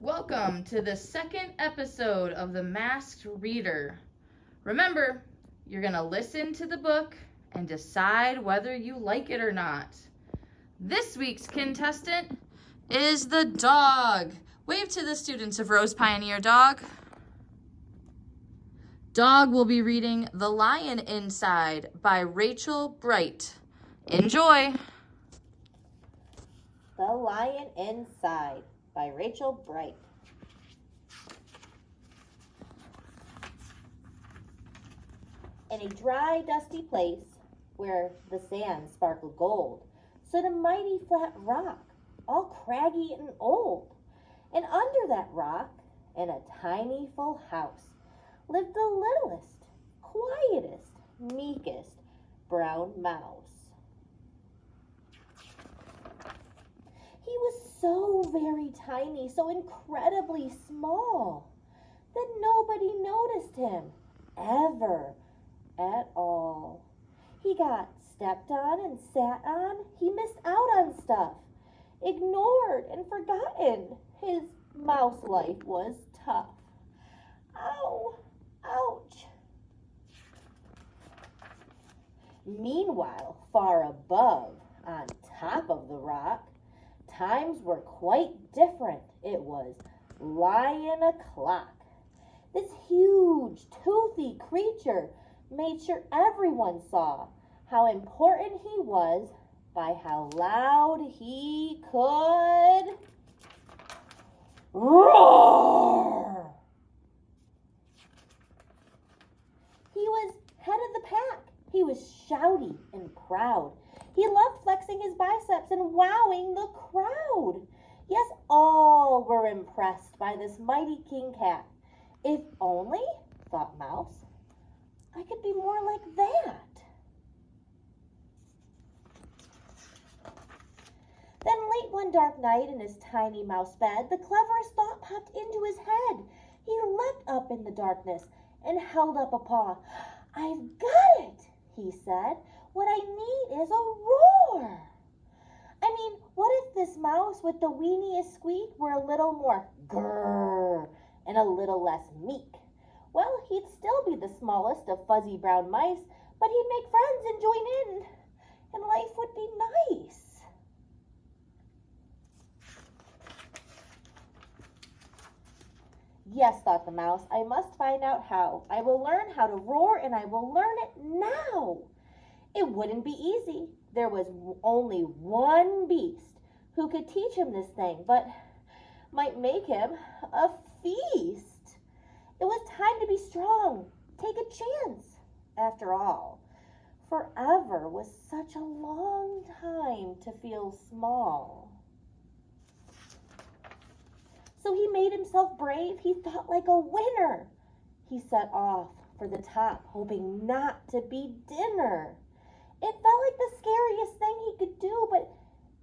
Welcome to the second episode of The Masked Reader. Remember, you're going to listen to the book and decide whether you like it or not. This week's contestant is the dog. Wave to the students of Rose Pioneer, dog. Dog will be reading The Lion Inside by Rachel Bright. Enjoy. The Lion Inside by Rachel Bright. In a dry, dusty place where the sand sparkled gold stood a mighty flat rock, all craggy and old. And under that rock, in a tiny full house, lived the littlest, quietest, meekest brown mouse. He was so very tiny, so incredibly small, that nobody noticed him, ever, at all. He got stepped on and sat on. He missed out on stuff, ignored and forgotten. His mouse life was tough. Ow, ouch. Meanwhile, far above, on top of the rock, times were quite different. It was Lion o'clock. This huge, toothy creature made sure everyone saw how important he was by how loud he could roar. He was head of the pack. He was shouty and proud. He loved flexing his biceps and wowing the crowd. Yes, all were impressed by this mighty king cat. If only, thought Mouse, I could be more like that. Then late one dark night in his tiny mouse bed, the cleverest thought popped into his head. He leapt up in the darkness and held up a paw. I've got it, he said. What I need is a roar. I mean, what if this mouse with the weeniest squeak were a little more grrr and a little less meek? Well, he'd still be the smallest of fuzzy brown mice, but he'd make friends and join in, and life would be nice. Yes, thought the mouse, I must find out how. I will learn how to roar, and I will learn it now. It wouldn't be easy. There was only one beast who could teach him this thing, but might make him a feast. It was time to be strong, take a chance. After all, forever was such a long time to feel small. So he made himself brave. He thought like a winner. He set off for the top, hoping not to be dinner. It felt like the scariest thing he could do, but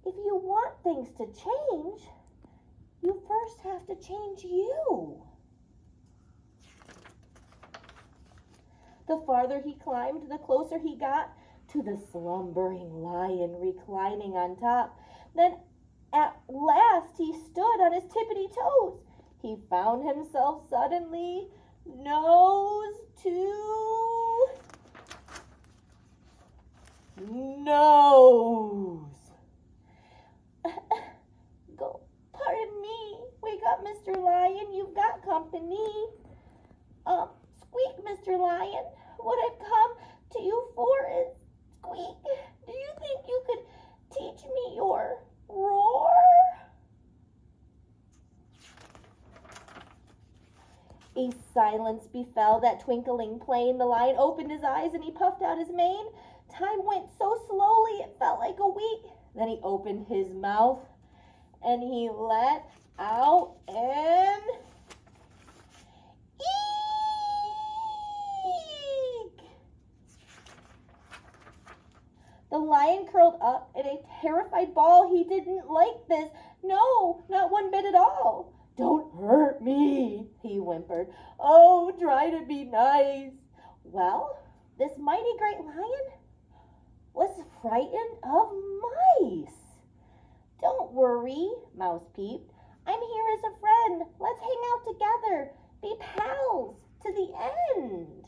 if you want things to change, you first have to change you. The farther he climbed, the closer he got to the slumbering lion reclining on top. Then at last he stood on his tippity toes. He found himself suddenly nose to nose. Go, pardon me. Wake up, Mr. Lion. You've got company. Squeak, Mr. Lion. What I've come to you for is squeak. Do you think you could teach me your roar? A silence befell that twinkling plain. The lion opened his eyes and he puffed out his mane. Time went so slowly it felt like a week. Then he opened his mouth and he let out an eek. The lion curled up in a terrified ball. He didn't like this. No, not one bit at all. Don't hurt me, he whimpered. Oh, try to be nice. Well, this mighty great lion was frightened of mice. Don't worry, Mouse peeped. I'm here as a friend. Let's hang out together. Be pals to the end.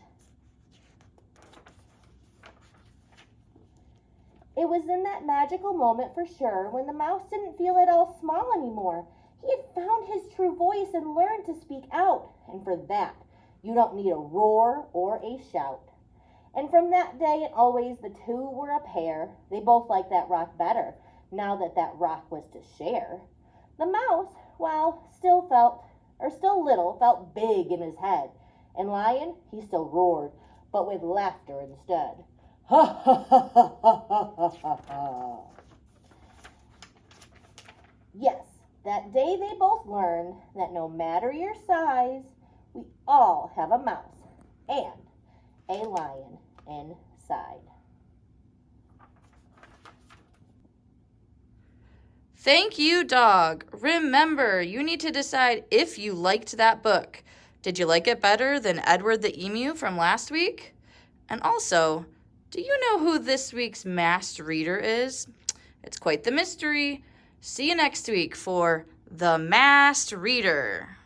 It was in that magical moment for sure when the mouse didn't feel at all small anymore. He had found his true voice and learned to speak out. And for that, you don't need a roar or a shout. And from that day and always, the two were a pair. They both liked that rock better, now that that rock was to share. The mouse, well, still little, felt big in his head. And Lion, he still roared, but with laughter instead. Ha ha ha ha ha ha ha ha. Yes, that day they both learned that no matter your size, we all have a mouse and a lion inside. Thank you, dog. Remember, you need to decide if you liked that book. Did you like it better than Edward the Emu from last week? And also, do you know who this week's masked reader is? It's quite the mystery. See you next week for The Masked Reader.